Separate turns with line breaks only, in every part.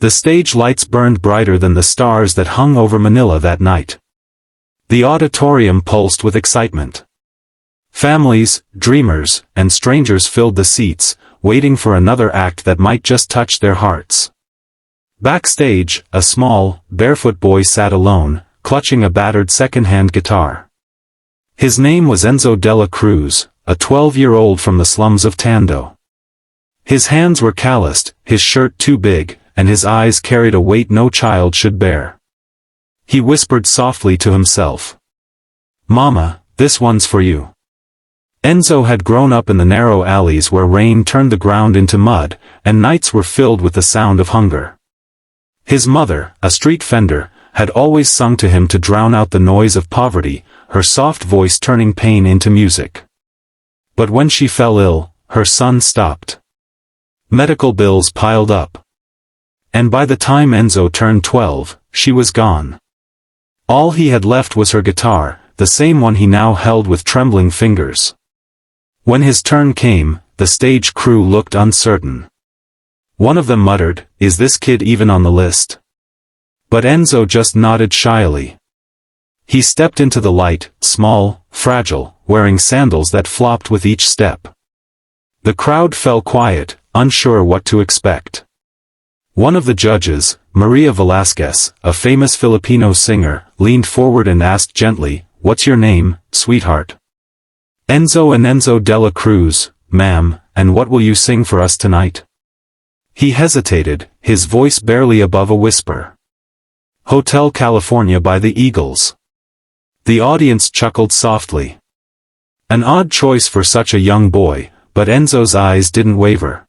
The stage lights burned brighter than the stars that hung over Manila that night. The auditorium pulsed with excitement. Families, dreamers, and strangers filled the seats, waiting for another act that might just touch their hearts. Backstage, a small, barefoot boy sat alone, clutching a battered second-hand guitar. His name was Enzo Dela Cruz, a 12-year-old from the slums of Tondo. His hands were calloused, his shirt too big, and his eyes carried a weight no child should bear. He whispered softly to himself, "Mama, this one's for you." Enzo had grown up in the narrow alleys where rain turned the ground into mud, and nights were filled with the sound of hunger. His mother, a street vendor, had always sung to him to drown out the noise of poverty, her soft voice turning pain into music. But when she fell ill, her son stopped. Medical bills piled up. And by the time Enzo turned 12, she was gone. All he had left was her guitar, the same one he now held with trembling fingers. When his turn came, the stage crew looked uncertain. One of them muttered, "Is this kid even on the list?" But Enzo just nodded shyly. He stepped into the light, small, fragile, wearing sandals that flopped with each step. The crowd fell quiet, unsure what to expect. One of the judges, Maria Velasquez, a famous Filipino singer, leaned forward and asked gently, "What's your name, sweetheart?" Enzo Dela Cruz, "Ma'am, and what will you sing for us tonight?" He hesitated, his voice barely above a whisper. "Hotel California by the Eagles." The audience chuckled softly. An odd choice for such a young boy, but Enzo's eyes didn't waver.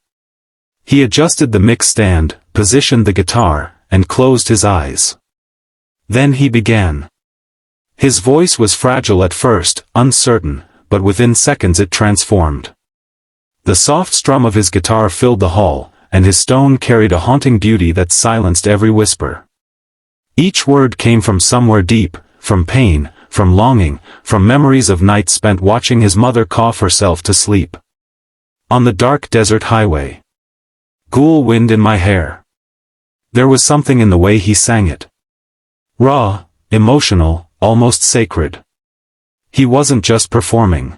He adjusted the mix stand, positioned the guitar, and closed his eyes. Then he began. His voice was fragile at first, uncertain, but within seconds it transformed. The soft strum of his guitar filled the hall, and his tone carried a haunting beauty that silenced every whisper. Each word came from somewhere deep, from pain, from longing, from memories of nights spent watching his mother cough herself to sleep. On the dark desert highway. Cool wind in my hair. There was something in the way he sang it. Raw, emotional, almost sacred. He wasn't just performing.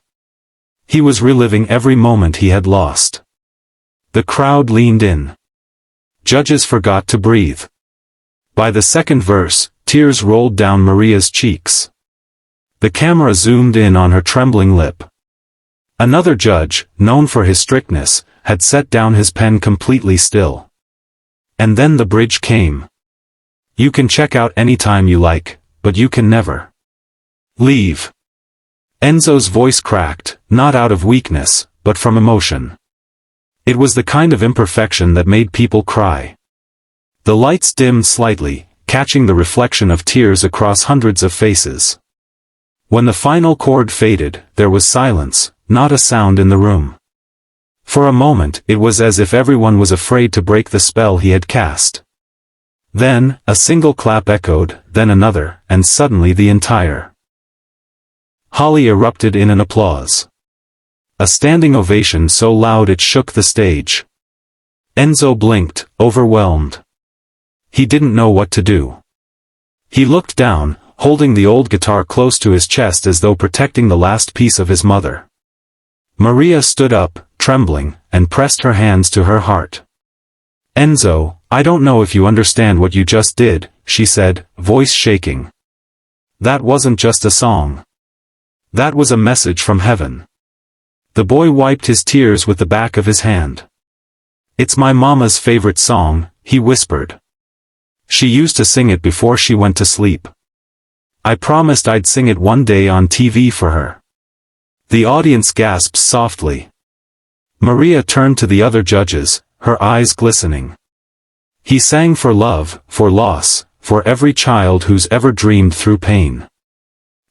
He was reliving every moment he had lost. The crowd leaned in. Judges forgot to breathe. By the second verse, tears rolled down Maria's cheeks. The camera zoomed in on her trembling lip. Another judge, known for his strictness, had set down his pen completely still. And then the bridge came. "You can check out anytime you like, but you can never leave." Enzo's voice cracked, not out of weakness, but from emotion. It was the kind of imperfection that made people cry. The lights dimmed slightly, catching the reflection of tears across hundreds of faces. When the final chord faded, there was silence, not a sound in the room. For a moment it was as if everyone was afraid to break the spell he had cast. Then, a single clap echoed, then another, and suddenly the entire Holly erupted in an applause. A standing ovation so loud it shook the stage. Enzo blinked, overwhelmed. He didn't know what to do. He looked down, holding the old guitar close to his chest as though protecting the last piece of his mother. Maria stood up, trembling, and pressed her hands to her heart. "Enzo, I don't know if you understand what you just did," she said, voice shaking. "That wasn't just a song. That was a message from heaven." The boy wiped his tears with the back of his hand. "It's my mama's favorite song," he whispered. "She used to sing it before she went to sleep. I promised I'd sing it one day on TV for her." The audience gasped softly. Maria turned to the other judges, her eyes glistening. He sang for love, for loss, for every child who's ever dreamed through pain.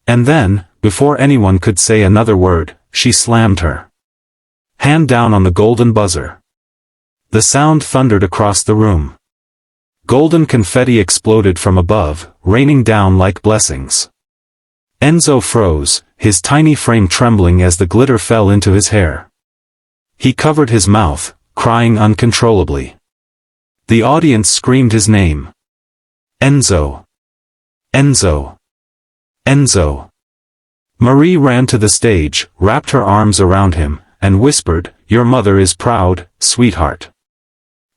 And then, before anyone could say another word, she slammed her hand down on the golden buzzer. The sound thundered across the room. Golden confetti exploded from above, raining down like blessings. Enzo froze, his tiny frame trembling as the glitter fell into his hair. He covered his mouth, crying uncontrollably. The audience screamed his name. Enzo. Enzo. Enzo. Marie ran to the stage, wrapped her arms around him, and whispered, "Your mother is proud, sweetheart.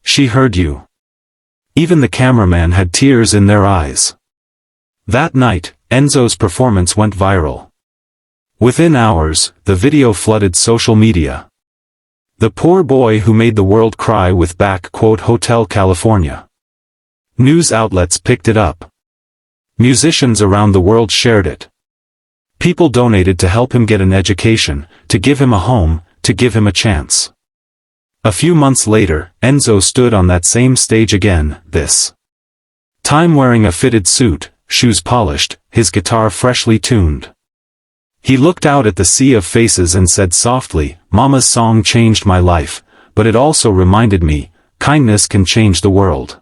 She heard you." Even the cameraman had tears in their eyes. That night, Enzo's performance went viral. Within hours, the video flooded social media. The poor boy who made the world cry with Hotel California. News outlets picked it up. Musicians around the world shared it. People donated to help him get an education, to give him a home, to give him a chance. A few months later, Enzo stood on that same stage again, this time wearing a fitted suit, shoes polished, his guitar freshly tuned. He looked out at the sea of faces and said softly, "Mama's song changed my life, but it also reminded me, kindness can change the world."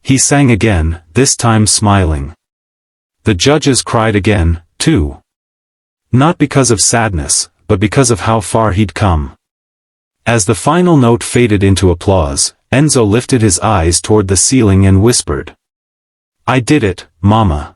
He sang again, this time smiling. The judges cried again, too. Not because of sadness, but because of how far he'd come. As the final note faded into applause, Enzo lifted his eyes toward the ceiling and whispered, "I did it, Mama."